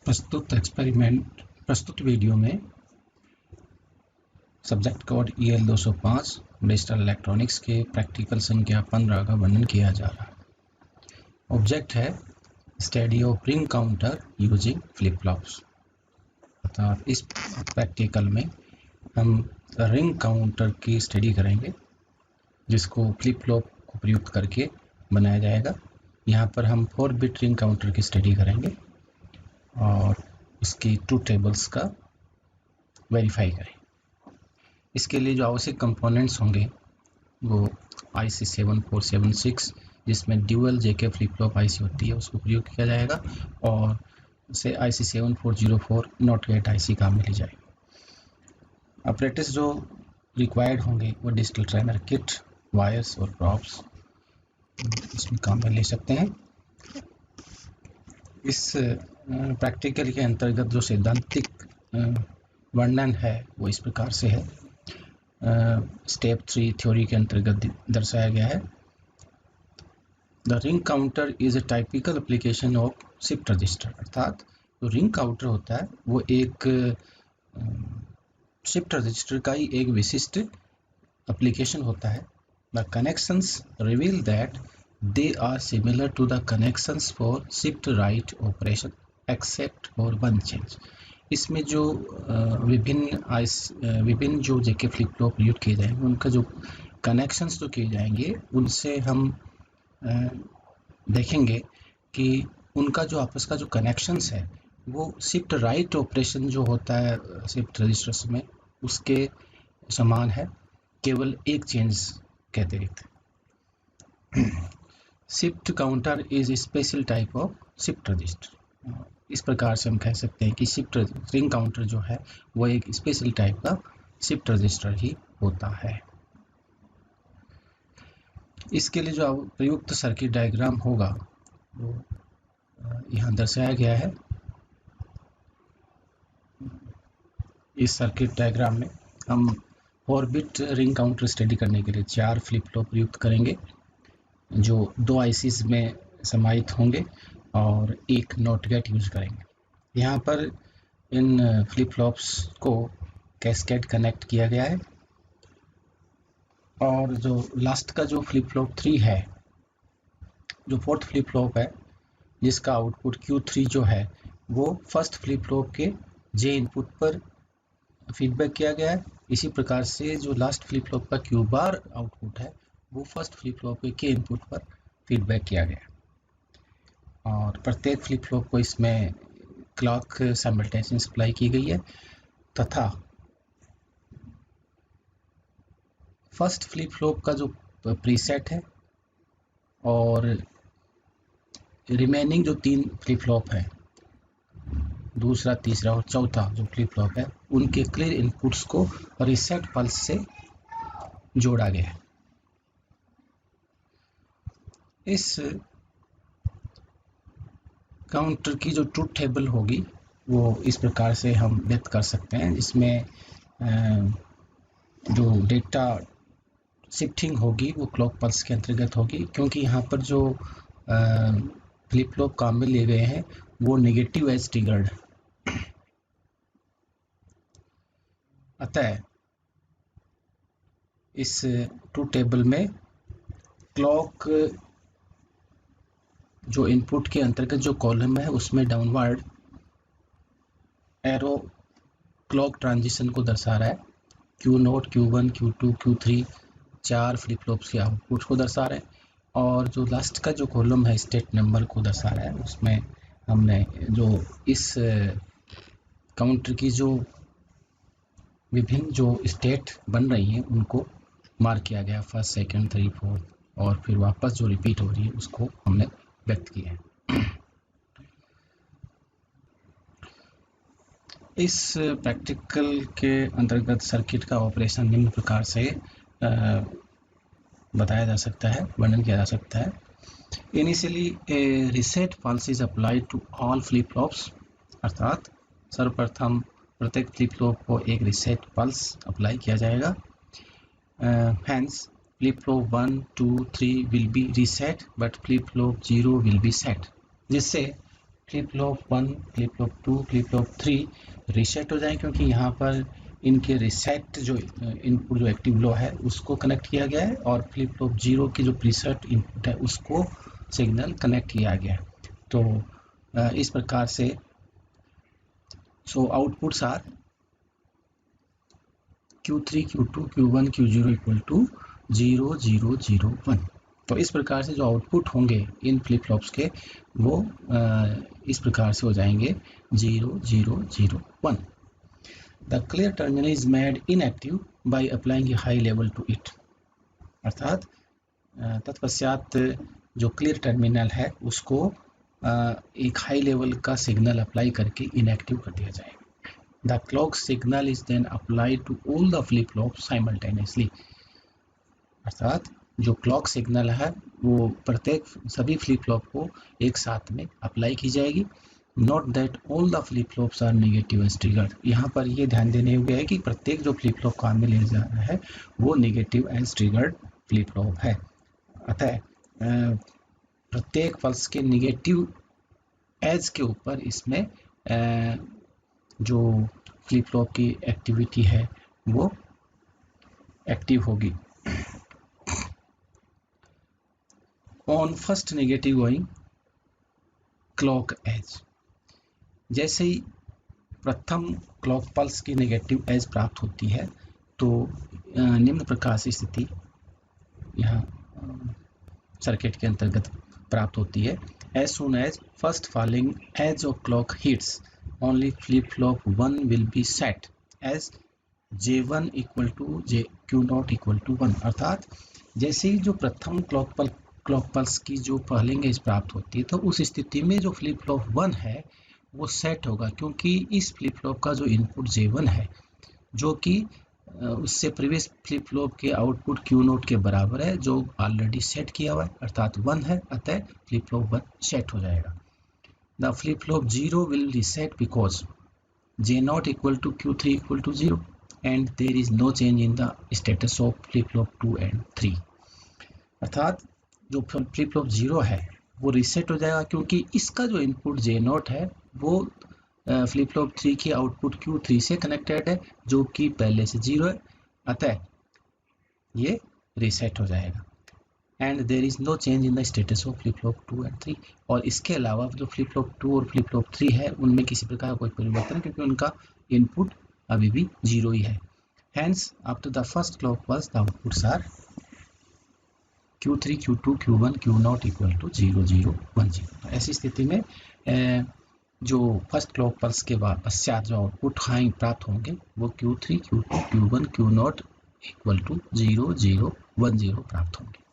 प्रस्तुत वीडियो में subject code EL 205 digital electronics के प्रैक्टिकल संख्या 15 का वर्णन किया जा रहा है। ऑब्जेक्ट है study of ring counter using flip flops. अर्थात इस प्रैक्टिकल में हम रिंग काउंटर की स्टडी करेंगे जिसको फ्लिप फ्लॉप को प्रयुक्त करके बनाया जाएगा। यहाँ पर हम 4 बिट रिंग काउंटर की स्टडी करेंगे और उसकी ट्रूथ टेबल्स का वेरीफाई करें। इसके लिए जो आवश्यक कंपोनेंट्स होंगे वो IC 7476 जिसमें dual JK flip flop IC होती है उसको प्रयोग किया जाएगा और से IC 7404 नॉट गेट IC काम में ली जाएगी। ऑपरेटर्स जो रिक्वायर्ड होंगे वो डिजिटल ट्रेनर किट, वायर्स और प्रॉप्स इसमें काम में ले सकते हैं। इस प्रैक्टिकल के अंतर्गत जो सैद्धांतिक वर्णन है वो इस प्रकार से है। स्टेप 3 थ्योरी के अंतर्गत दर्शाया गया है। The ring counter is a typical application of shift register. अर्थात जो रिंग काउंटर होता है वो एक शिफ्ट रजिस्टर का ही एक विशिष्ट एप्लीकेशन होता है। The connections reveal that they are similar to the connections for shift right operation except for one change। इसमें जो विभिन्न जो JK फ्लिप फ्लॉप प्रयोग किए जाएंगे उनका जो कनेक्शंस जो किए जाएंगे उनसे हम देखेंगे कि उनका जो आपस का जो कनेक्शंस है वो शिफ्ट राइट ऑपरेशन जो होता है शिफ्ट रजिस्टर्स में उसके समान है, केवल एक चेंज के अतिरिक्त। Shift counter is special type of shift register. इस प्रकार से हम कह सकते हैं कि शिफ्ट रिंग काउंटर जो है वो एक स्पेशल टाइप का शिफ्ट रजिस्टर ही होता है। इसके लिए जो प्रयुक्त सर्किट डायग्राम होगा वो यहाँ दर्शाया गया है। इस सर्किट डायग्राम में हम 4 बिट रिंग काउंटर स्टडी करने के लिए 4 फ्लिप फ्लॉप प्रयुक्त करेंगे जो 2 ICs में समाहित होंगे और एक नॉट गेट यूज करेंगे। यहाँ पर इन फ्लिप फ्लॉप्स को कैस्केड कनेक्ट किया गया है और जो लास्ट का जो फ्लिप फ्लॉप 3 है, जो 4th फ्लिप फ्लॉप है जिसका आउटपुट Q3 जो है वो फर्स्ट फ्लिप फ्लॉप के J इनपुट पर फीडबैक किया गया है। इसी प्रकार से जो लास्ट फ्लिप फ्लॉप का Q बार आउटपुट है वो फर्स्ट फ्लिप फ्लॉप के इनपुट पर फीडबैक किया गया और प्रत्येक फ्लिप फ्लॉप को इसमें क्लॉक साइमल्टेनियस सप्लाई की गई है तथा फर्स्ट फ्लिप फ्लॉप का जो प्रीसेट है और रिमेनिंग जो 3 फ्लिप फ्लॉप है, दूसरा, तीसरा और चौथा जो फ्लिप फ्लॉप है उनके क्लियर इनपुट्स को रीसेट पल्स से जोड़ा गया है। इस काउंटर की जो ट्रूथ टेबल होगी वो इस प्रकार से हम व्यक्त कर सकते हैं। इसमें जो डेटा शिफ्टिंग होगी वो क्लॉक पल्स के अंतर्गत होगी क्योंकि यहाँ पर जो फ्लिप फ्लॉप काम में लिए गए हैं वो नेगेटिव एज ट्रिगर्ड। अतः इस ट्रूथ टेबल में क्लॉक जो इनपुट के अंतर्गत जो कॉलम है उसमें डाउनवर्ड एरो क्लॉक ट्रांजिशन को दर्शा रहा है। Q0, Q1, Q2, Q3 4 flip flops के आउटपुट को दर्शा रहे हैं और जो लास्ट का जो कॉलम है स्टेट नंबर को दर्शा रहा है। उसमें हमने जो इस काउंटर की जो विभिन्न जो स्टेट बन रही हैं उनको मार्क किया गया, फर्स्ट, सेकंड, 3, 4 और फिर वापस जो रिपीट हो रही है उसको हमने व्यक्त किया है। इस प्रैक्टिकल के अंतर्गत सर्किट का ऑपरेशन निम्न प्रकार से बताया जा सकता है, वर्णन किया जा सकता है। Initially a reset pulse is applied to all flip flops. अर्थात सर्वप्रथम प्रत्येक फ्लिप फ्लॉप को एक रीसेट पल्स अप्लाई किया जाएगा। Hence flip flop 1, 2, 3 will be reset but flip flop 0 will be set, जिससे flip flop 1, flip flop 2, flip flop 3 reset हो जाए, क्योंकि यहाँ पर इनके रीसेट जो इनपुट जो एक्टिव लो है उसको कनेक्ट किया गया है, और फ्लिप फ्लॉप 0 की जो प्रीसेट इनपुट है उसको सिग्नल कनेक्ट किया गया है। तो इस प्रकार से so outputs are Q3, Q2, Q1, Q0 equal to 0, 0, 0, 1। तो इस प्रकार से जो आउटपुट होंगे इन फ्लिप फ्लॉप्स के वो इस प्रकार से हो जाएंगे 0, 0, 0, 1। The clear terminal is made inactive by applying a high level to it. अर्थात तत्पश्चात जो क्लियर टर्मिनल है उसको एक हाई लेवल का सिग्नल अप्लाई करके इनएक्टिव कर दिया जाएगा। The clock signal is then applied to all the flip flops simultaneously। अर्थात जो क्लॉक सिग्नल है वो प्रत्येक सभी फ्लिप फ्लॉप को एक साथ में अप्लाई की जाएगी। Note that all the flip flops are negative edge triggered. यहाँ पर ये ध्यान देने हुए है कि प्रत्येक जो फ्लिप फ्लॉप काम में ले जा रहा है वो negative edge triggered flip flop है। अतः प्रत्येक पल्स के नेगेटिव एज के ऊपर इसमें जो फ्लिप फ्लॉप की एक्टिविटी है वो एक्टिव होगी। On first negative going clock edge, जैसे ही प्रथम क्लॉक पल्स की नेगेटिव एज प्राप्त होती है तो निम्न प्रकार से स्थिति यहाँ सर्किट के अंतर्गत प्राप्त होती है। As soon as first falling edge of clock hits only flip flop 1 will be set as J1 equal to Q0 equal to 1। अर्थात जैसे ही जो प्रथम क्लॉक पल्स की जो फॉलिंग एज प्राप्त होती है तो उस स्थिति में जो फ्लिप फ्लॉप 1 है वो सेट होगा, क्योंकि इस फ्लिप फ्लॉप का जो इनपुट J1 है जो कि उससे प्रीवियस फ्लिप फ्लॉप के आउटपुट Q0 के बराबर है जो ऑलरेडी सेट किया हुआ है अर्थात 1 है, अतः फ्लिप फ्लॉप 1 सेट हो जाएगा। The flip flop 0 will reset because J0 equal to Q3 equal to 0 and there is no change in the status of flip flop 2 and 3। अर्थात जो फ्लिप फ्लॉप 0 है वो रीसेट हो जाएगा, क्योंकि इसका जो इनपुट J0 है वो फ्लिप फ्लॉप 3 के आउटपुट Q3 से कनेक्टेड है जो कि पहले से 0 है, अतः ये रीसेट हो जाएगा। And there is no change in the status of flip flop 2 and 3। और इसके अलावा जो फ्लिप फ्लॉप 2 और फ्लिप फ्लॉप 3 है उनमें किसी प्रकार का कोई परिवर्तन है, क्योंकि उनका इनपुट अभी भी 0 ही है। Hence after the first clock pulse the outputs are Q3, Q2, Q1, Q0 equal to 0, 0, 1, 0। ऐसी स्थिति में जो फर्स्ट क्लॉक पल्स के बाद पश्चात जो आउटपुट हाई प्राप्त होंगे वो Q3, Q2, Q1, Q0 equal to 0, 0, 1, 0 प्राप्त होंगे।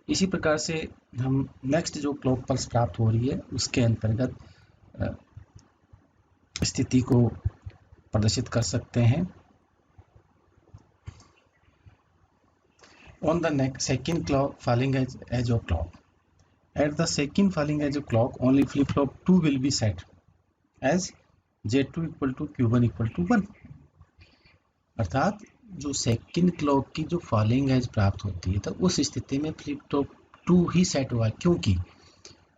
इसी प्रकार से हम नेक्स्ट जो क्लॉक पल्स प्राप्त हो रही है उसके अंतर्गत स्थिति को प्रदर्शित कर सकते हैं। On the second clock falling edge of clock at the second falling edge of clock only flip flop 2 will be set as J2 equal to Q1 equal to 1। अर्थात जो सेकंड क्लॉक की जो फॉलिंग एज प्राप्त होती है तो उस स्थिति में फ्लिप फ्लॉप 2 ही सेट हुआ, क्योंकि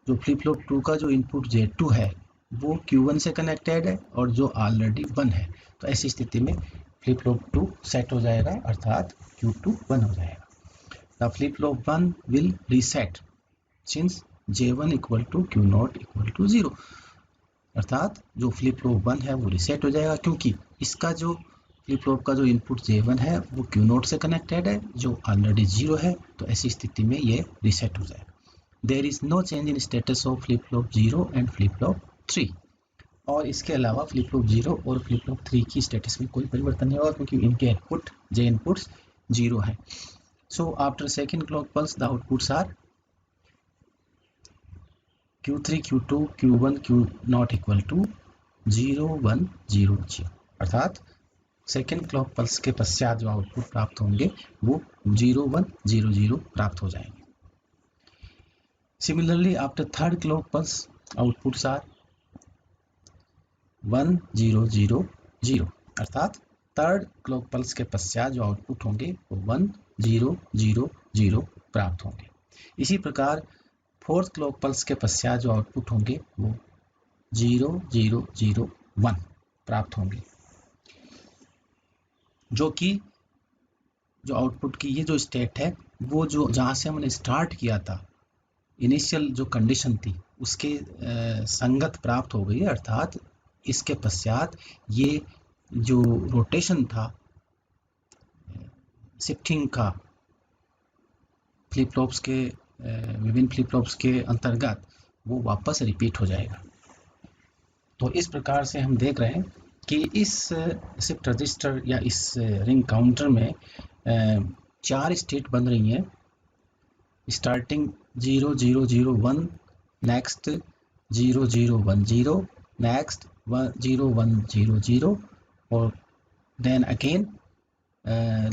जो फ्लिप फ्लॉप 2 का जो इनपुट J2 है वो Q1 से कनेक्टेड है और जो ऑलरेडी 1 है, तो ऐसी स्थिति में फ्लिप फ्लॉप 2 सेट हो जाएगा अर्थात Q2 1 हो जाएगा। The flip flop 1 will reset since J1 equal to Q0 equal to 0। अर्थात जो फ्लिप फ्लॉप 1 है वो रीसेट हो जाएगा, क्योंकि इसका जो फ्लिप फ्लॉप का जो इनपुट J1 है वो Q0 से कनेक्टेड है जो ऑलरेडी 0 है, तो ऐसी स्थिति में ये रीसेट हो जाएगा। There is no change in status of flip flop 0 and flip flop 3। और इसके अलावा फ्लिप फ्लॉप 0 और फ्लिप फ्लॉप 3 की स्टेटस में कोई परिवर्तन नहीं होगा, क्योंकि इनके इनपुट J इनपुट्स 0 है। So after second clock pulse the outputs are Q3, Q2, Q1, Q0 equal to 0, 1, 0, 0। अर्थात सेकेंड क्लॉक पल्स के पश्चात जो आउटपुट प्राप्त होंगे वो 0, 1, 0, 0 प्राप्त हो जाएंगे। Similarly after third clock pulse outputs are 1, 0, 0, 0। अर्थात थर्ड क्लॉक पल्स के पश्चात जो आउटपुट होंगे वो 1, 0, 0, 0 प्राप्त होंगे। इसी प्रकार फोर्थ क्लॉक पल्स के पश्चात जो आउटपुट होंगे वो 0001 प्राप्त होंगे, जो कि जो आउटपुट की ये जो स्टेट है वो जो जहाँ से हमने स्टार्ट किया था, इनिशियल जो कंडीशन थी उसके संगत प्राप्त हो गई है। अर्थात इसके पश्चात ये जो रोटेशन था शिफ्टिंग का फ्लिप फ्लॉप्स के विभिन्न फ्लिप फ्लॉप्स के अंतर्गत वो वापस रिपीट हो जाएगा। तो इस प्रकार से हम देख रहे हैं कि इस शिफ्ट रजिस्टर या इस रिंग काउंटर में 4 स्टेट बन रही हैं, स्टार्टिंग 0001, नेक्स्ट 0010, नेक्स्ट 0100 और then again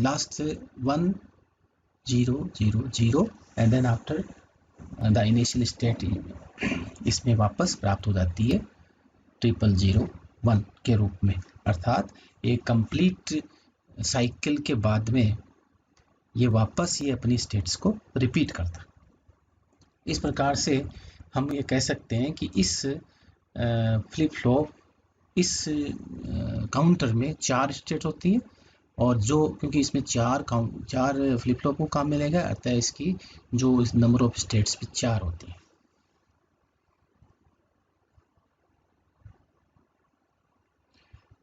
last 1000 and then after the initial state इसमें वापस प्राप्त हो जाती है 0001 के रूप में। अर्थात एक कंप्लीट साइकिल के बाद में ये वापस ये अपनी स्टेट्स को रिपीट करता। इस प्रकार से हम ये कह सकते हैं कि इस फ्लिप फ्लॉप इस काउंटर में 4 स्टेट होती है और जो क्योंकि इसमें 4 फ्लिप फ्लॉप को काम मिलेगा, अतः इसकी जो नंबर ऑफ स्टेट्स भी 4 होती है।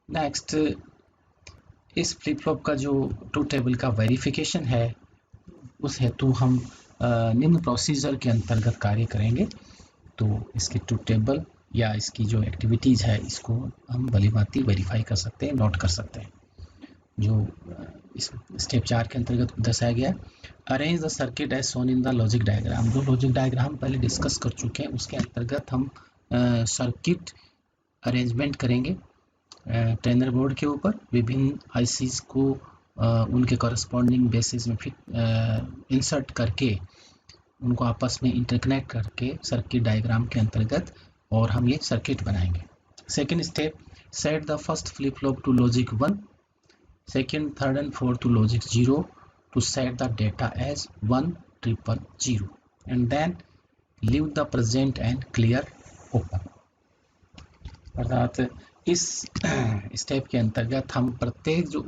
नेक्स्ट, इस फ्लिप फ्लॉप का जो ट्रूथ टेबल का वेरिफिकेशन है उस हेतु हम निम्न प्रोसीजर के अंतर्गत कार्य करेंगे। तो इसके ट्रूथ टेबल या इसकी जो एक्टिविटीज़ है इसको हम भलीभांति वेरीफाई कर सकते हैं, नोट कर सकते हैं। जो इस स्टेप 4 के अंतर्गत दर्शाया गया, arrange the circuit as shown in the logic diagram. जो लॉजिक डायग्राम पहले डिस्कस कर चुके हैं उसके अंतर्गत हम सर्किट अरेंजमेंट करेंगे ट्रेनर बोर्ड के ऊपर, विभिन्न आईसीज को उनके कॉरस्पॉन्डिंग बेसिस में फिट इंसर्ट करके उनको आपस में इंटरकनेक्ट करके सर्किट डायग्राम के अंतर्गत और हम ये सर्किट बनाएंगे। Second step, set the first flip flop to logic 1, second, third and fourth to logic 0 to set the data as 1000 and then leave the present and clear open. अर्थात इस step के अंतर्गत हम प्रत्येक जो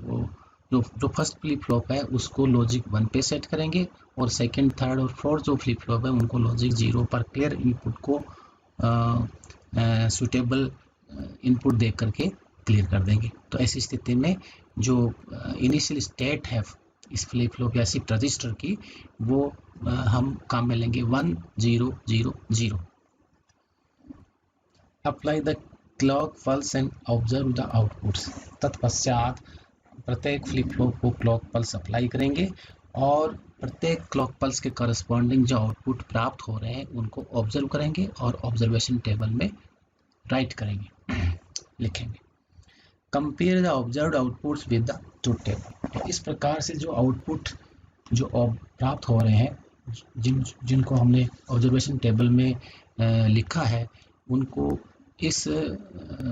फर्स्ट फ्लिप फ्लॉप है उसको logic 1 पे सेट करेंगे और सेकंड, थर्ड और फोर्थ जो फ्लिप फ्लॉप है उनको लॉजिक 0 पर क्लियर इनपुट को सुटेबल इनपुट दे करके क्लियर कर देंगे। तो ऐसी स्थिति में जो इनिशियल स्टेट है इस फ्लिप फ्लॉप या शिफ्ट रजिस्टर की वो हम काम में लेंगे 1000। Apply the clock pulse and observe the outputs. तत्पश्चात प्रत्येक फ्लिप फ्लॉप को क्लॉक पल्स अप्लाई करेंगे और प्रत्येक क्लॉक पल्स के करस्पॉन्डिंग जो आउटपुट प्राप्त हो रहे हैं उनको ऑब्जर्व करेंगे और ऑब्जर्वेशन टेबल में राइट करेंगे, लिखेंगे। Compare the observed outputs with the truth table. इस प्रकार से जो आउटपुट जो प्राप्त हो रहे हैं जिनको हमने ऑब्जर्वेशन टेबल में लिखा है उनको इस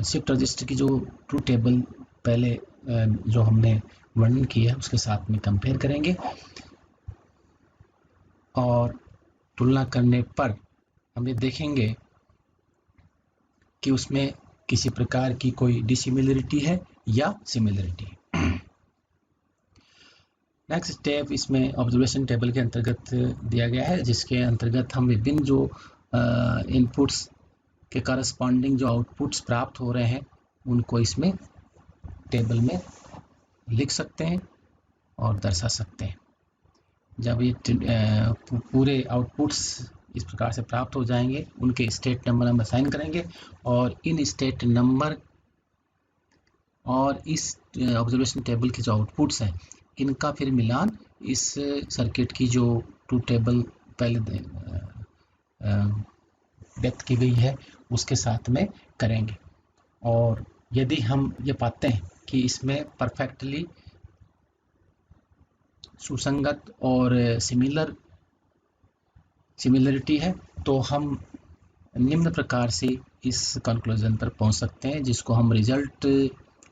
शिफ्ट रजिस्टर की जो ट्रूथ टेबल पहले जो हमने वर्णन किया है उसके साथ में कंपेयर करेंगे और तुलना करने पर हम ये देखेंगे कि उसमें किसी प्रकार की कोई डिसिमिलरिटी है या सिमिलरिटी है। नेक्स्ट स्टेप इसमें ऑब्जर्वेशन टेबल के अंतर्गत दिया गया है जिसके अंतर्गत हम विभिन्न जो इनपुट्स के करस्पॉन्डिंग जो आउटपुट्स प्राप्त हो रहे हैं उनको इसमें टेबल में लिख सकते हैं और दर्शा सकते हैं। जब ये पूरे आउटपुट्स इस प्रकार से प्राप्त हो जाएंगे उनके स्टेट नंबर हम असाइन करेंगे और इन स्टेट नंबर और इस ऑब्जर्वेशन टेबल के जो आउटपुट्स हैं इनका फिर मिलान इस सर्किट की जो ट्रूथ टेबल पहले व्यक्त की गई है उसके साथ में करेंगे। और यदि हम ये पाते हैं कि इसमें परफेक्टली सुसंगत और सिमिलरिटी है तो हम निम्न प्रकार से इस कंक्लूजन पर पहुंच सकते हैं जिसको हम रिजल्ट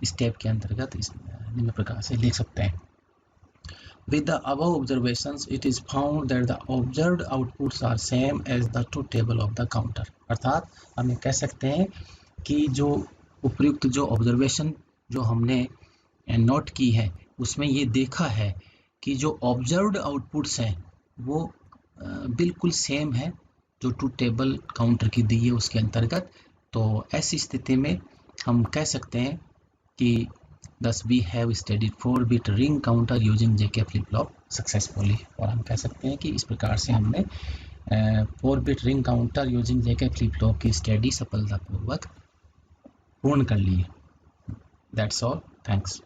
स्टेप के अंतर्गत इस निम्न प्रकार से लिख सकते हैं। With the above observations, it is found that the observed outputs are same as the truth table of the counter। अर्थात हम ये कह सकते हैं कि जो उपयुक्त जो ऑब्जर्वेशन जो हमने नोट की है उसमें ये देखा है कि जो ऑब्जर्व्ड आउटपुट्स हैं वो बिल्कुल सेम है जो ट्रूथ टेबल काउंटर की दी है उसके अंतर्गत। तो ऐसी स्थिति में हम कह सकते हैं कि thus we have studied 4-bit ring counter using JK flip-flop successfully। और हम कह सकते हैं कि इस प्रकार से हमने 4-bit ring counter using JK flip-flop की स्टडी सफलतापूर्वक पूर्ण कर ली है। That's all. Thanks.